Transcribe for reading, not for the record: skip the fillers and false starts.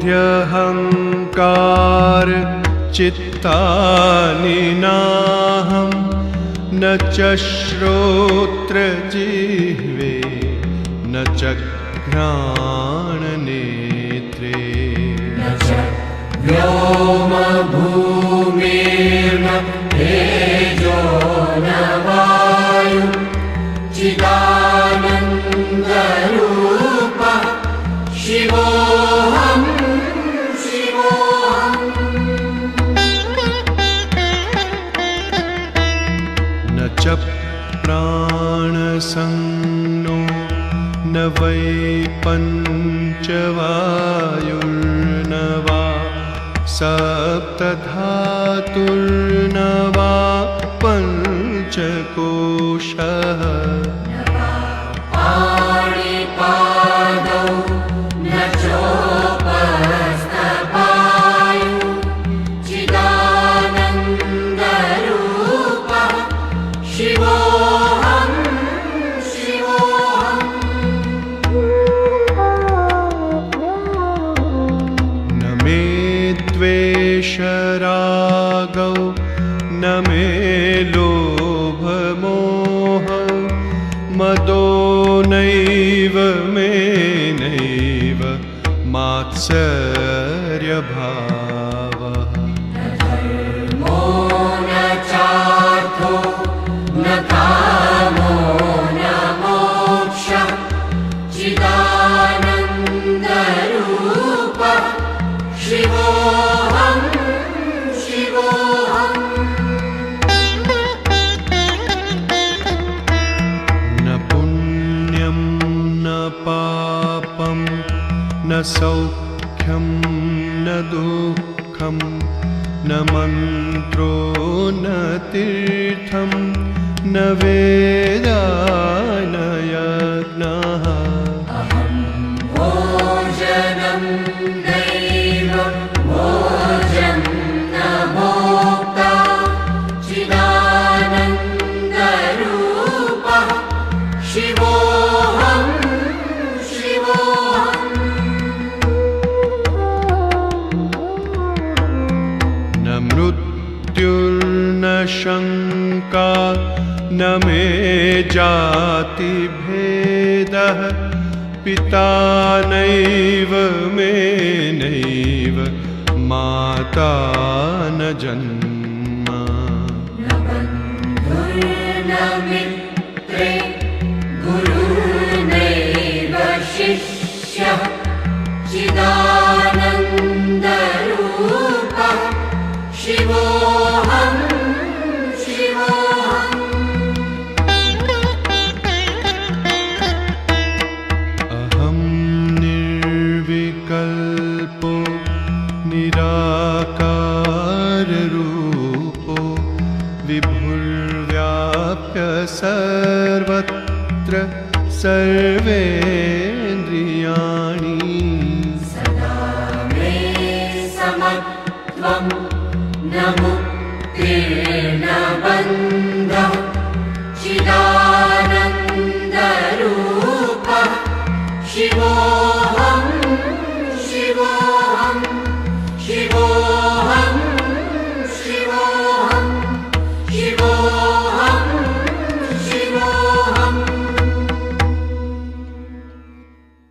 बुद्ध्यहंकार चित्तानि नाहं न च श्रोत्रजिह्वे न च घ्राणनेत्रे न च व्योमभूमिर्न तेजो न वायु चिदानन्दरूपः शिवोऽहं न च प्राणसंज्ञो न वै पञ्चवायुर्न वा सप्तधातुर्न वा पञ्चकोशः पाणिपादौ न चोपस्थपायु चिदानन्दरूपः शिवोऽहं न मे द्वेषरागौ न मे लोभमोहौ मदो नैव मे नैव मात्सर्यभावः न धर्मो न चार्थो न कामो न मोक्षः चिदानन्दरूपः शिवोऽहं न पुण्यं न पापं न सौख्यं न दुःखं न मन्त्रो न तीर्थं न वेदा न यज्ञः अहं भोजनं नैव भोजं न भोक्ता चिदानन्दरूपः शिवोऽहं न मृत्युर्न शङ्का न मे जातिभेदः पिता नैव मे नैव माता न जन्म न बन्धुर्न मित्रे गुरुर्नैव शिष्यः चिदानन्दरूपः शिवोऽहं अहं निर्विकल्पो निराकाररूपो विभुर्व्याप्य सर्वत्र सर्वेन्द्रियाणि सदा मे समत्वं न मुक्तिर्न बन्धः